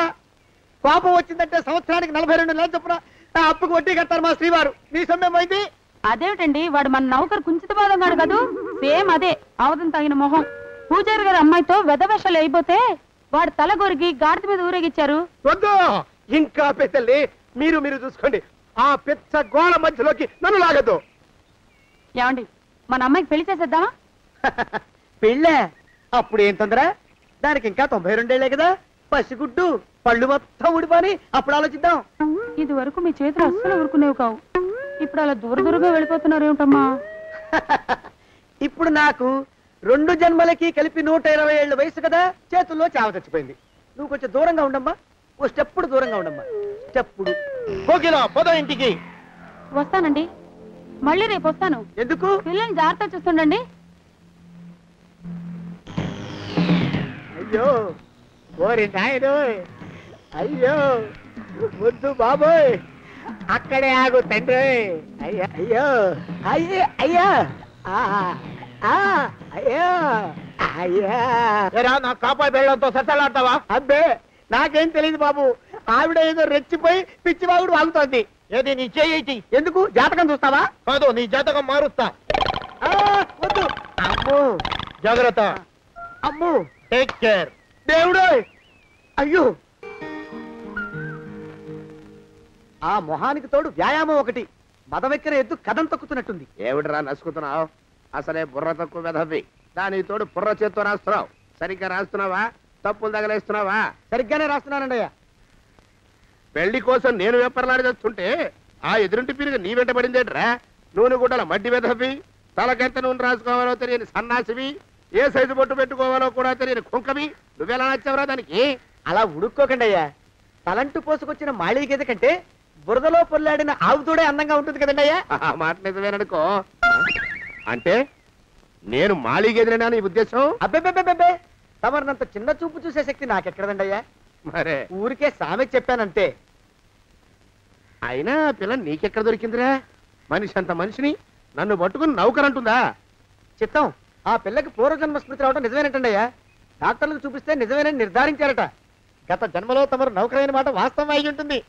కోపం వచ్చిందంటే సంవత్సరానికి 42 నెలలు చొప్పున ఆ అప్పుకు వడ్డీ కట్టారు మా శ్రీవారు. నీ సొమ్మేం పోయింది? అదేమిటండి, వాడు మన నౌకరు కుంచిత పాదం గాడు కదూ. సేమ్ అదే, అవధం తగిన మొహం. పూజారి గారి అమ్మాయితో వెధవేషాలు అయిపోతే వాడు తల గొరిగి గాడిద మీద ఊరేగిచ్చారు. వద్దు, ఇంకా పెద్దల్ని మీరు మీరు చూసుకోండి. ఆ పెద్ద గోళ మధ్యలోకి నన్ను లాగద్దు. ఏమండి, మన అమ్మాయికి పెళ్లి చేసేద్దామా? పెళ్ళే? అప్పుడు ఏం తొందర? దానికి ఇంకా 92 ఏళ్లే కదా. పసిగుడ్డు పళ్ళు మొత్తం ఊడిపోని అప్పుడు ఆలోచిద్దాం. ఇది వరకు మీ చేతులు అస్సలు ఊరుకునేవి కావు. ఇప్పుడు అలా దూర దూరంగా వెళ్ళిపోతున్నారు ఏమిటమ్మా? ఇప్పుడు నాకు 2 జన్మలకి కలిపి 120 ఏళ్ళ వయసు కదా, చేతుల్లో చావ చచ్చిపోయింది. నువ్వు కొంచెం దూరంగా ఉండమ్మా, ఓ స్టెప్పుడు దూరంగా ఉండమ్మా. స్టెప్పుడు కోకిలో పోదా ఇంటికి. వస్తానండి, మళ్ళీ రేపు వస్తాను. ఎందుకు? పిల్లల్ని జాగ్రత్త చూస్తుండండి. అయ్యో ఓరి నాయను, అయ్యో ముద్దు బాబోయ్, అక్కడే ఆగు తండ్రి. అయ్యా అయ్యో అయ్యో అయ్యా అయ్యో అయ్యా. నా కాపాయి బెళ్ళంతో సత్తలాడతావా? అబ్బే, నాకేం తెలియదు బాబు. ఆవిడ ఏదో రెచ్చిపోయి పిచ్చివాగుడు వాగుతోంది. ఏది నీ చేయి? ఎందుకు? జాతకం చూస్తావా? కాదు, నీ జాతకం మారుస్తా. వద్దు. అమ్మో, జాగ్రత్త. అమ్మో, టేక్ కేర్. దేవుడు, అయ్యో. ఆ మొహానికి తోడు వ్యాయామం ఒకటి. మదవెక్కిన ఎద్దు కథం తొక్కుతున్నట్టుంది. ఏమిటిరా నసుకుతున్నావు? అసలే బుర్ర తక్కువ వెధవి. దాని తోడు బుర్ర చేత్తో రాస్తున్నావు. సరిగ్గా రాస్తున్నావా? తప్పులు తగలేస్తున్నావా? సరిగ్గానే రాస్తున్నానండి అయ్యా. పెళ్లి కోసం నేను వెప్పర్లాడి చేస్తుంటే ఆ ఎదురింటి పీరుగా నీ వెంట పడిందేట్రా? నూనె గుడ్డల మడ్డి వెధవి, తలకెంత నూనె రాసుకోవాలో తెలియని సన్నాసివి, ఏ సైజు బొట్టు పెట్టుకోవాలో కూడా తెలియని కుంకవి. నువ్వెలా నచ్చావురా దానికి? అలా ఉడుక్కోకండి అయ్యా. తలంటు పోసుకొచ్చిన మాళీ గేదె కంటే బురదలో పొల్లాడిన ఆవుతోడే అందంగా ఉంటుంది కదండి అయ్యా. ఆ మాట నిజమేననుకో. అంటే నేను మాళీగేదినా నీ ఉద్దేశం? అబ్బెబ్బెబ్బెబ్బే, తమరినంత చిన్న చూపు చూసే శక్తి నాకెక్కడదండి అయ్యా. మరే ఊరికే సామె చెప్పానంతే. అయినా పిల్ల నీకెక్కడ దొరికిందిరా? మనిషి అంత మనిషిని నన్ను పట్టుకుని నౌకరంటుందా? చిత్తం, ఆ పిల్లకి పూర్వజన్మ స్మృతి రావడం నిజమేనటండి అయ్యా. డాక్టర్లకు చూపిస్తే నిజమేనని నిర్ధారించారట. గత జన్మలో తమరు నౌకరైన మాట వాస్తవం అయి ఉంటుంది.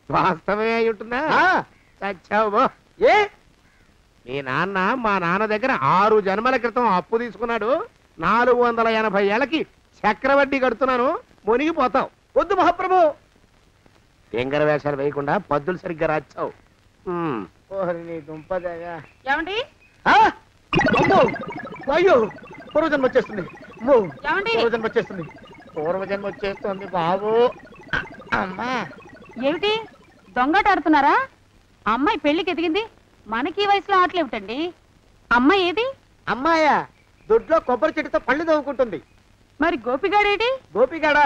వాస్తవమే అయి ఉంటుందా? చచ్చావు. ఏ? మీ నాన్న మా నాన్న దగ్గర 6 జన్మల క్రితం అప్పు తీసుకున్నాడు. 480 ఏళ్ళకి చక్రవడ్డీ కడుతున్నాను. మునిగిపోతావు. వద్దు మహాప్రభు. తెంగర వేషాలు వేయకుండా పద్దులు సరిగ్గా రాచావు. ఏమండి? అమ్మో, అయ్యో, పూర్వజన్మ వచ్చేస్తుంది. ఏమండి? పూర్వజన్మ వచ్చేస్తుంది. పూర్వజన్మ వచ్చేస్తుంది బాబు. అమ్మా, ఏమిటి దొంగట ఆడుతున్నారా? అమ్మాయి పెళ్లికి ఎదిగింది, మనకి ఈ వయసులో ఆటలేమిటండి? అమ్మాయి ఏది? అమ్మాయా? దొడ్లో కొబ్బరి చెట్టుతో పళ్ళు తవ్వుకుంటుంది. మరి గోపిగాడేటి? గోపిగాడ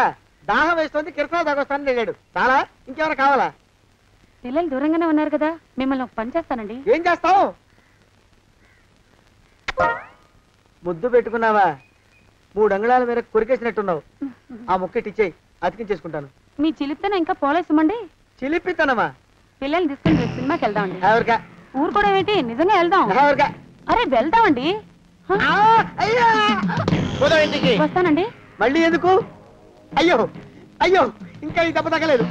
దాహం వేస్తుంది, కిరసా దాగొస్తానని వెళ్ళాడు. చాలా, ఇంకేమైనా కావాలా? పిల్లలు దూరంగానే ఉన్నారు కదా, మిమ్మల్ని ఒక పని చేస్తానండి. ఏం చేస్తావు? ముద్దు పెట్టుకున్నావా? 3 అంగుళాల మేరకు కొరికేసినట్టున్నావు. ఆ ముక్కటిచ్చేయి, అతికించేసుకుంటాను. మీ చిలిపితేనే ఇంకా పోలేసమండి. చిలిపితనమా? పిల్లల్ని తీసుకుని రేపు సినిమాకి వెళ్దామండి. ఎవరికా? ఊరు కూడా ఏంటి, నిజంగా వెళ్దాం. ఎవరికా? అరే వెళ్దామండి. వస్తానండి. మళ్ళీ ఎందుకు? అయ్యో అయ్యో, ఇంకా ఈ దెబ్బ తగ్గలేదు.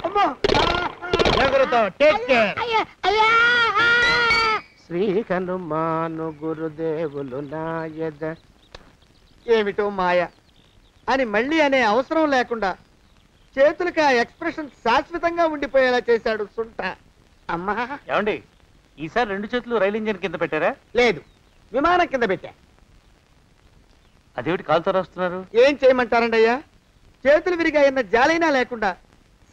అమ్మో, శ్రీ హనుమాను గురుదేవులు నాయద. ఏమిటో మాయ అని మళ్ళీ అనే అవసరం లేకుండా చేతులకి ఆ ఎక్స్ప్రెషన్ శాశ్వతంగా ఉండిపోయేలా చేశాడు సుంట. అమ్మా, ఏమండి, ఈసారి 2 చేతులు రైలు ఇంజిన్ కింద పెట్టారా? లేదు, విమానం కింద పెట్టా. అదేమిటి కాలుతో రాస్తున్నారు? ఏం చేయమంటారండి అయ్యా? చేతులు విరిగాయన్న జాలైనా లేకుండా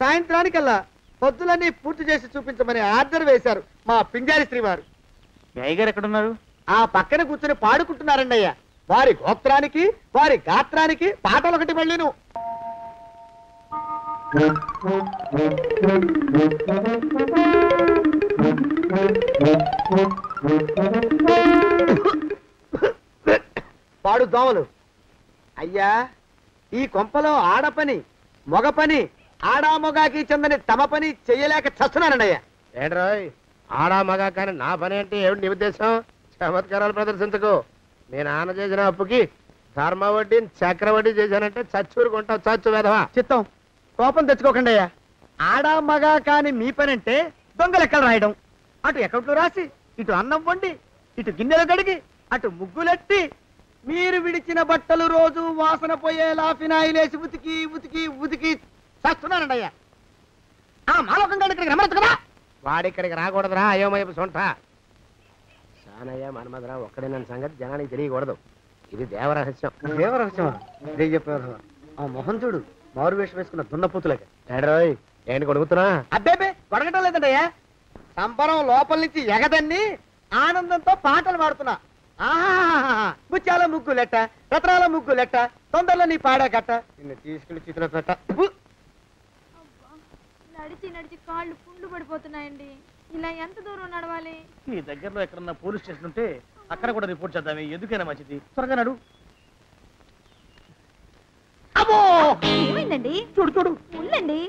సాయంత్రానికల్లా పొద్దులన్నీ పూర్తి చేసి చూపించమని ఆర్డర్ వేశారు మా పింజారి శ్రీవారు. మీ అయ్యగారు ఎక్కడున్నారు? ఆ పక్కన కూర్చుని పాడుకుంటున్నారండి అయ్యా. వారి గోత్రానికి వారి గాత్రానికి పాటలు ఒకటి మళ్ళీను. పాడు దోమలు. అయ్యా ఈ కొంపలో ఆడపని మగ పని ఆడా మొగాకి చెందని తమ పని చెయ్యలేక చస్తున్నానండి అయ్యా. ఏంట్రాయ్ ఆడా మగా కానీ నా పని అంటే ఏమిటి నీ ఉద్దేశం? చమత్కారాలు ప్రదర్శించకు. మీ నాన్న చేసిన అప్పుకి ధర్మ వడ్డీ చక్రవడ్డీ చేశానంటే చచ్చూరుకుంటావు, చచ్చు వేధవా. చిత్తం కోపం తెచ్చుకోకండి అయ్యా. ఆడా మగా కాని మీ పని అంటే దొంగ లెక్కలు రాయడం, అటు అకౌంట్లో రాసి ఇటు అన్నం వండి ఇటు గిన్నెలు కడిగి అటు ముగ్గులెట్టి మీరు విడిచిన బట్టలు రోజు వాసన పోయేలా ఫినాయిలేసి ఉతికి ఉతికి ఉతికి చస్తున్నానండి అయ్యా. ఆ మాలోకం గారి ఇక్కడికి రమ్మనొచ్చు కదా. వాడిక్కడికి రాకూడదురా అయోమయపు సొంట. సానయ్య మన్మధరా ఒక్కడే నన్ను సంగతి జనానికి తెలియకూడదు. ఇది దేవరహస్యం. దేవరహస్యమా? ఇదే చెప్పారు. ఆ మొహం చూడు, మారు వేషం వేసుకున్న దున్నపోతులేక. ఏడ్రోయ్ ఏంటి కొడుకుతున్నా? అబ్బేబే కొడగటం లేదండయ్యా. సంబరం లోపల నుంచి ఎగదన్ని ఆనందంతో పాటలు పాడుతున్నా. ఆహా ముత్యాల ముగ్గులెట్ట, రత్నాల ముగ్గులెట్ట, తొందరలో నీ పాడా కట్ట, నిన్ను తీసుకెళ్లి చిత్ర పెట్ట. నడిచి నడిచి కాళ్ళు పుండ్లు పడిపోతున్నాయండి. ఇలా ఎంత దూరం నడవాలి? ఈ దగ్గరలో ఎక్కడన్నా పోలీస్ స్టేషన్ ఉంటే అక్కడ కూడా రిపోర్ట్ చేద్దామే, ఎందుకైనా మంచిది. త్వరగా నడు. అమ్మో ఏమైందండి? చూడు చూడు, ఉండండి,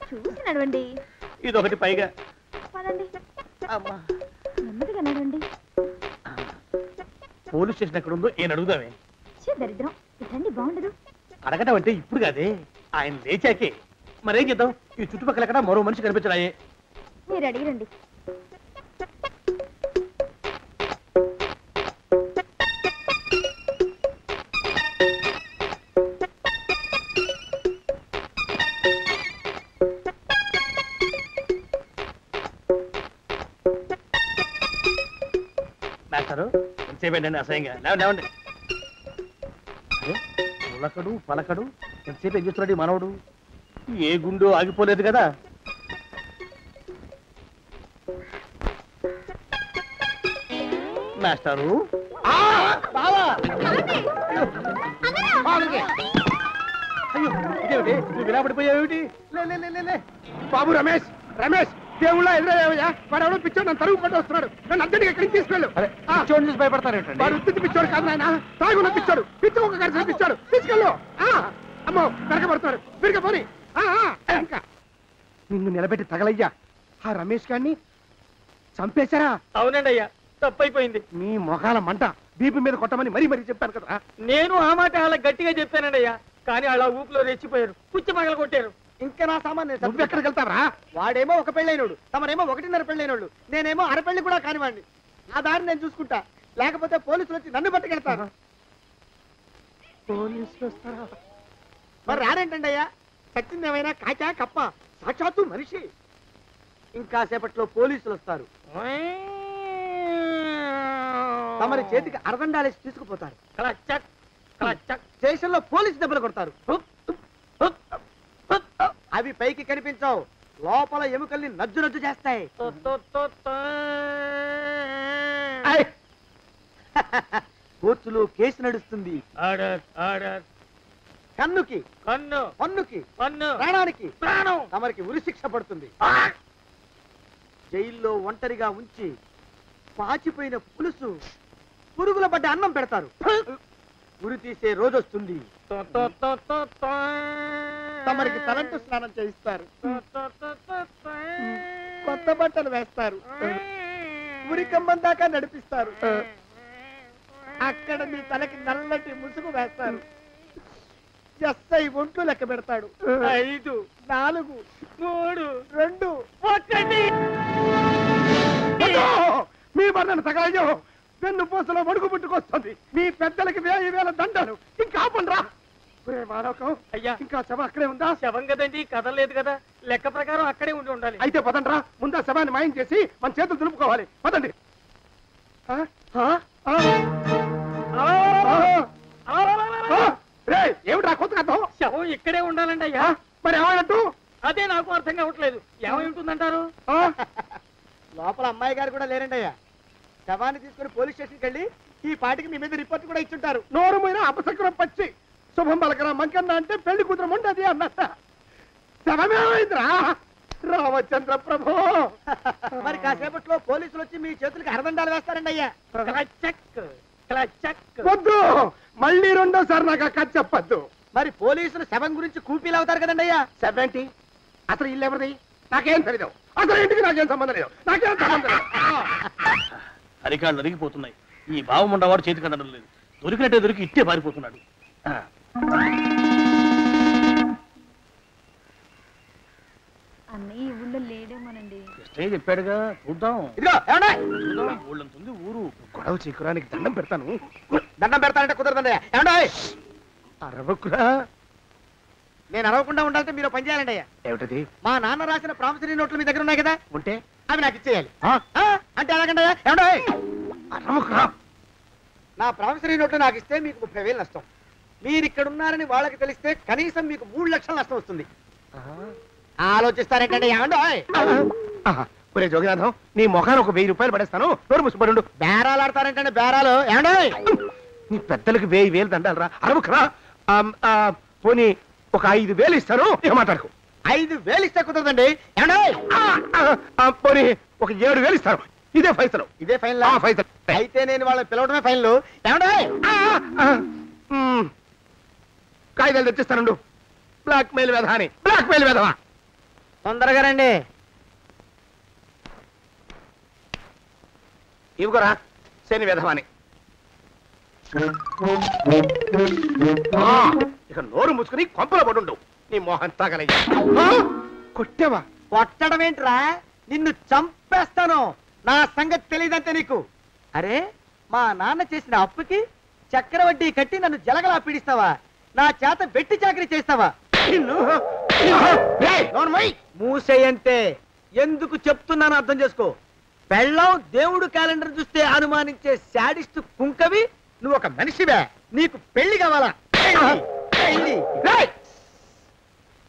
చూసి నడవండి. ఇదొకటి పైగా. పదండి, అమ్మా నెమ్మదిగా నడవండి. పోలీస్ స్టేషన్ ఎక్కడ ఉందో ఏం అడుగుదామే. దరిద్రం, ఇటండి బాగుండదు. అడగటం అంటే ఇప్పుడు కాదే, ఆయన లేచాకే. మరేం చేద్దాం, ఈ చుట్టుపక్కల ఎక్కడ మరో మనిషి కనిపించడాయే. మీరు అడిగిరండి. మాస్టారు ఎంతసేపేంటండి అసహ్యంగా? లేవండి. అరే పులకడు పలకడు, ఎంతసేపు ఏం చేస్తున్నాడు ఈ మనవడు? ఏ గుండు ఆగిపోలేదు కదా. మాస్టారు అయ్యో ఇదేమిటి, నువ్వు ఇలా పడిపోయావేమిటి? లే బాబు రమేష్, రమేష్ దేవుళ్ళ ఎదురయ్యా. వాడు ఎవడో పిచ్చోడు నన్ను తరుగు పట్టి వస్తున్నాడు. నన్ను అద్దెకి ఎక్కడికి తీసుకెళ్ళు. పిచ్చోడిని చూసి భయపడతారేంటండి? వాడు ఉత్తి పిచ్చోడు కాదు నాయన, తాగున్న పిచ్చోడు. పిచ్చి ఒక కలిసి పిచ్చాడు. తీసుకెళ్ళు. అమ్మో వెనకబడుతున్నాడు. విరిగా పోని. ఇంకా నిన్ను నిలబెట్టి తగలయ్యా. ఆ రమేష్ గారిని చంపేశారా? అవునండి అయ్యా, తప్పైపోయింది. నీ మొఖాల మంట బీపీ మీద కొట్టమని మరీ మరీ చెప్పాను కదా. నేను ఆ మాట అలా గట్టిగా చెప్పానండి అయ్యా, కానీ అలా ఊపిలో రెచ్చిపోయారు, పుచ్చి పగల కొట్టారు. ఇంకా నా సామాన్ నువ్వు ఎక్కడికి వెళ్తావరా? వాడేమో ఒక పెళ్ళైనోడు, తమరేమో 1.5 పెళ్ళైనోళ్ళు, నేనేమో అరపెళ్ళి కూడా కానివ్వండి. ఆ దారి నేను చూసుకుంటా, లేకపోతే పోలీసులు వచ్చి నన్ను పట్టుకెళ్తారు. పోలీసులు వస్తారా? మరి రారేంటండి అయ్యా? చచ్చింది ఏమైనా కాచా కప్ప, సాక్షాత్తు మనిషి. ఇంకా సేపట్లో పోలీసులు వస్తారు, తమరి చేతికి అరదండాలేసి తీసుకుపోతారు. స్టేషన్ లో పోలీసు దెబ్బలు కొడతారు. అవి పైకి కనిపించవు, లోపల ఎముకల్ని నజ్జు నజ్జు చేస్తాయి. కోర్టులో కేసు నడుస్తుంది. కన్నుకి కన్ను, పన్నుకి పన్ను, ప్రాణానికి ప్రాణం. తమరికి ఉరిశిక్ష పడుతుంది. జైల్లో ఒంటరిగా ఉంచి పాచిపోయిన పులుసు, పురుగుల పడ్డ అన్నం పెడతారు. ఉరి తీసే రోజు వస్తుంది. తమరికి తలంటు స్నానం చేయిస్తారు, కొత్త బట్టలు వేస్తారు, ఉరికంబం దాకా నడిపిస్తారు. అక్కడ మీ తలకి నల్లటి ముసుగు వేస్తారు. ఎస్ఐ ఒంట్లు లెక్క పెడతాడు. 5 4 3 2 1. మీ వర్ణను తగలయ్యో. వెన్ను పూసలో వడుగు పుట్టుకొస్తుంది. మీ పెద్దలకి 1000 దండాలు. ఇంకా ఆపండ్రా. మానవకం అయ్యా, ఇంకా శవం అక్కడే ఉందా? శవం కదండి, కదలలేదు కదా. లెక్క ప్రకారం అక్కడే ఉండాలి. అయితే పదండ్రా, ముందా శవాన్ని మాయం చేసి మన చేతులు దులుపుకోవాలి. పదండి. ఏమిట్రా కొత్త కథ? శవం ఇక్కడే ఉండాలండి అయ్యా. మరి ఏమైనట్టు? అదే నాకు అర్థం కావట్లేదు. ఏమై ఉంటుందంటారు? లోపల అమ్మాయి గారు కూడా లేరండి అయ్యా. శవాన్ని తీసుకుని పోలీస్ స్టేషన్కి వెళ్ళి ఈ పాటికి మీ మీద రిపోర్ట్ కూడా ఇచ్చుంటారు. నోరు మీద అపశకునం పచ్చి శుభం పలకరా మంకన్న అంటే పెళ్లి కూతురు ఉండదు అన్నట్ట. శవమేమైందిరా? రామచంద్ర ప్రభు. మరి కాసేపట్లో పోలీసులు వచ్చి మీ చేతులకి అరదండాలు వేస్తారండి అయ్యా. వద్దు, మళ్ళీ రెండోసారి నాకు ఆ కథ చెప్పద్దు. మరి పోలీసులు శవం గురించి కూపీలు అవుతారు కదండి అయ్యా. సెవెంటీ అసలు ఇల్లు ఎవరిది? నాకేం తెలియదు. అసలు ఇంటికి నాకేం సంబంధం లేదు. నాకేం సంబంధం లేదు. అరికాళ్ళు అరిగిపోతున్నాయి. ఈ భావం ఉండవాడు చేతికి అందడం లేదు. దొరికినట్టే దొరికి ఇట్టే పారిపోతున్నాడు. అన్నయ్య ఈ ఊళ్ళో లేడేమోనండి. కృష్ణయ్య చెప్పాడుగా, చూద్దాం. ఇదిగో ఏమండే ఊళ్ళంతుంది ఊరు. గొడవ చీకురానికి దండం పెడతాను. దండం పెడతానంటే కుదరదండి. ఏమండే అరవకురా. నేను అరవకుండా ఉండాలంటే మీరు పని చేయాలండి అయ్యా. ఏమిటది? మా నాన్న రాసిన ప్రామిసరీ నోట్లు మీ దగ్గర ఉన్నాయి కదా, ఉంటే అవి నాకు ఇచ్చేయాలి. ఆ? అంటే ఎలాగండి అయ్యా? ఏమండే అరవకురా. నా ప్రామిసరీ నోట్లు నాకు ఇస్తే మీకు 30,000 నష్టం. మీరు ఇక్కడ ఉన్నారని వాళ్ళకి తెలిస్తే కనీసం మీకు 3 లక్షల నష్టం వస్తుంది. ఆలోచిస్తారేంటండి? ఏమండో ఒరే జోగినాథం, నీ మొఖాన్ని ఒక 1000 రూపాయలు పడేస్తాను. నోరు ముసుపడు. బేరాలు ఆడతారేంటండి? బేరాలు ఏమండో? నీ పెద్దలకు 1000 దండాలరా. అరవకురా. పోనీ ఒక 5,000 ఇస్తాను. ఏం మాట్లాడుకో. 5,000 ఇస్తే కుదరదండి. ఏమండో? పోనీ ఒక 7,000 ఇస్తాను. ఇదే ఫైసలు. ఇదే ఫైన్ ఫైసలు. అయితే నేను వాళ్ళని పిలవడమే ఫైన్లు. ఏమండో? కాగితాలు తెచ్చిస్తాను. బ్లాక్ మెయిల్ వెధవాని. బ్లాక్ మెయిల్ వెధవా. తొందరగా రండి. ఇవిగోరా శని వెధవాని. ఇక నోరు ముసుకుని కొంపలో పడుండు. నీ మోహన్ తాగలయ్యా. కొట్టావా? కొట్టడం ఏంట్రా? నిన్ను చంపేస్తాను. నా సంగతి తెలియదంటే నీకు. అరే, మా నాన్న చేసిన అప్పుకి చక్రవడ్డీ కట్టి నన్ను జలగలా పీడిస్తావా? నా చేత బెట్టి చాకరీ చేస్తావా? మూసేయంటే ఎందుకు చెప్తున్నాను అర్థం చేసుకో. పెళ్ళం దేవుడు క్యాలెండర్ చూస్తే అనుమానించే శాడిస్ట్ కుంకవి నువ్వు ఒక మనిషివే. నీకు పెళ్లి కావాలా? పెళ్లి.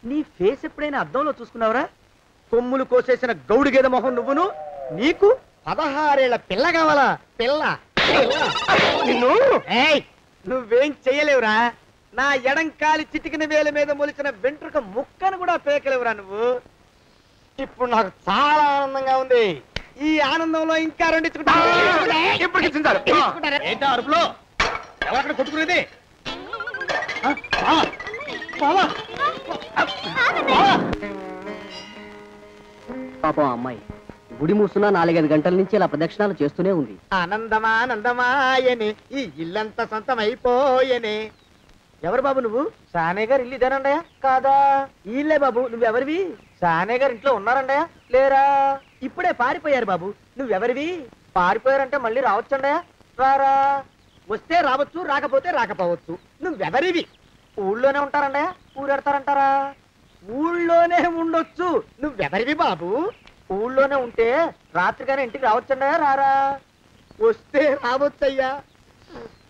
నీ ఫేస్ ఎప్పుడైనా అద్దంలో చూసుకున్నావురా? కొమ్ములు కోసేసిన గౌడు గేదె మొహం నువ్వును. నీకు 16 ఏళ్ల పిల్ల కావాలా? పిల్ల. నువ్వేం చెయ్యలేవురా. నా ఎడంకాలి చిటికిన వేల మీద మొలిచిన వెంట్రుక ముక్కను కూడా పేకలేవురా నువ్వు. ఇప్పుడు నాకు చాలా ఆనందంగా ఉంది. ఈ ఆనందంలో ఇంకా ఏంటా అరుపులో? ఎవరక్కడ కొట్టుకునేది? పాపం అమ్మాయి గుడి మూసున్నా 4-5 గంటల నుంచి ఇలా ప్రదక్షిణాలు చేస్తూనే ఉంది. ఆనందమానందమాయని ఈ ఇల్లంతా సొంతం అయిపోయనే. ఎవరు బాబు నువ్వు? సానే గారు ఇల్లు ఇదేనండయా? కాదా? ఇల్లే బాబు. నువ్వెవరివి? సానే గారు ఇంట్లో ఉన్నారండయా? లేరా? ఇప్పుడే పారిపోయారు బాబు. నువ్వెవరివి? పారిపోయారంటే మళ్ళీ రావచ్చండయా? రారా. వస్తే రావచ్చు, రాకపోతే రాకపోవచ్చు. నువ్వెవరివి? ఊళ్ళోనే ఉంటారండయా? ఊరెడతారంటారా? ఊళ్ళోనే ఉండొచ్చు. నువ్వెవరివి బాబు? ఊళ్ళోనే ఉంటే రాత్రిగానే ఇంటికి రావచ్చండయా? రారా. వస్తే రావచ్చయ్యా.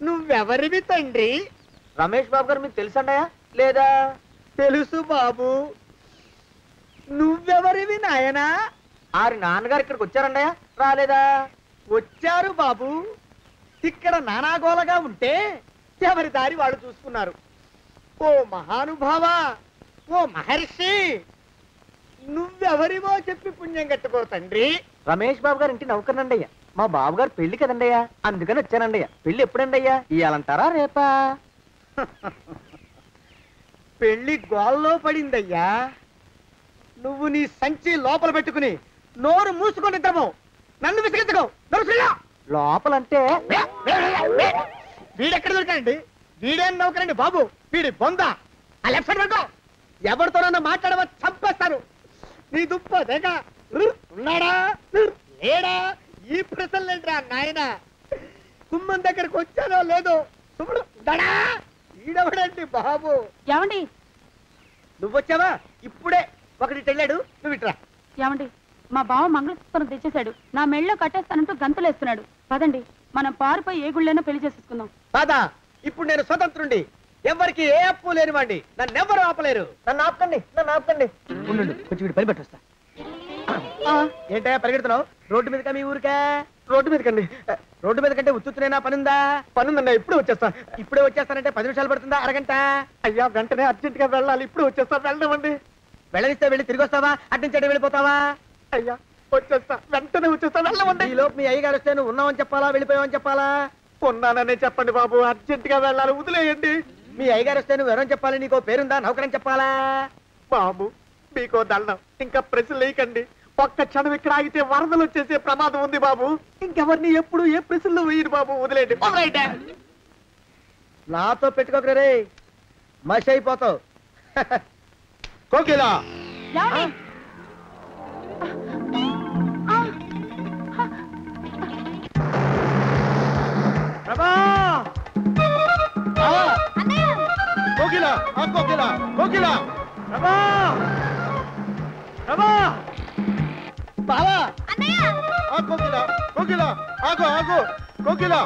నువ్వెవరివి తండ్రి? రమేష్ బాబు గారు మీకు తెలుసండయా? లేదా? తెలుసు బాబు. నువ్వెవరివి నాయనా? ఆరి నాన్నగారు ఇక్కడికి వచ్చారండయా? రాలేదా? వచ్చారు బాబు. ఇక్కడ నానాగోలగా ఉంటే ఎవరి దారి వాళ్ళు చూసుకున్నారు. ఓ మహానుభావా, ఓ మహర్షి, నువ్వెవరివో చెప్పి పుణ్యం కట్టుకో తండ్రి. రమేష్ బాబు గారు ఇంటి నౌకర్నండయ్యా. మా బాబు గారు పెళ్లి కదండయ్యా, అందుకని వచ్చానండయ్యా. పెళ్లి ఎప్పుడండయ్యా? ఇయ్యాలంటారా రేపా? పెళ్లి గోల్లో పడిందయ్యా. నువ్వు నీ సంచి లోపల పెట్టుకుని నోరు మూసుకొని నిద్రపో. నన్ను విసిగించుకో. లోపలంటే వీడెక్కడ దొరికాడండి? వీడేం నౌకరండి బాబు, వీడి బొంద. ఆ లెఫ్ట్ సైడ్ పడుకో. ఎవరితోనన్నా మాట్లాడవా చంపేస్తాను. నీ దుప్ప దేక ఉన్నాడా లేడా? ఈ ప్రశ్నలేంట్రా నాయన. కుమ్మం దగ్గరకు వచ్చానో లేదో. ఈడవడండి బాబు. ఏమండి? నువ్వొచ్చావా? ఇప్పుడే ఒకటి వెళ్ళాడు. నువ్వు ఇట్రా. ఏమండి, మా బావ మంగళసూత్రం తెచ్చేశాడు. నా మెళ్ళో కట్టేస్తానంటూ గంతులేస్తున్నాడు. పదండి, మనం పారిపోయి ఏ గుళ్ళైనా పెళ్లి చేసేసుకుందాం. కాదా? ఇప్పుడు నేను స్వతంత్రుండి. ఎవరికి ఏ అప్పు లేనివ్వండి. నన్ను ఎవరు ఆపలేరు. నన్ను ఆపకండి, నన్ను ఆపకండి. ఉండు, కొంచెం వీడు పని పెట్టొస్తా. ఏంటయ్యా పరిగెడుతున్నావు? రోడ్డు మీదకా మీ ఊరికా? రోడ్డు మీదకండి. రోడ్డు మీద కంటే ఉత్తునేనా? పనుందా? పనుందన్నా. ఇప్పుడే వచ్చేస్తా. ఇప్పుడే వచ్చేస్తానంటే 10 నిమిషాలు పడుతుందా? అరగంట? అయ్యా వెంటనే అర్జెంట్ గా వెళ్ళాలి. ఇప్పుడు వచ్చేస్తా. వెళ్ళమండి. వెళ్ళనిస్తే వెళ్ళి తిరిగి వస్తావా? అట్నుంచి వెళ్ళిపోతావా? అయ్యా వచ్చేస్తా, వెంటనే వచ్చేస్తా. వెళ్ళమండి. ఈ లోపు మీ అయ్యగారు వస్తే నువ్వు ఉన్నావని చెప్పాలా, వెళ్ళిపోయావని చెప్పాలా? ఉన్నాననే చెప్పండి బాబు, అర్జెంట్ గా వెళ్ళాలి, వదిలేయండి. మీ అయ్యగారు వస్తే నువ్వు ఎవరని చెప్పాలి? నీకో పేరుందా? నౌకరని చెప్పాలా? బాబు మీకో దండం, ఇంకా ప్రశ్నలు వేయకండి. ఒక్క క్షణం ఇక్కడ ఆగితే వరదలు వచ్చేసే ప్రమాదం ఉంది బాబు. ఇంకెవరిని ఎప్పుడు ఏ ప్రశ్నలు వేయరు బాబు, వదిలేయండి. నాతో పెట్టుకోకరే, మషి అయిపోతావు. కోకిలా కోకిలా కోకిలా కోకిలా బావా కోకిలా కోకిలా ఆగో ఆగో కోకిలా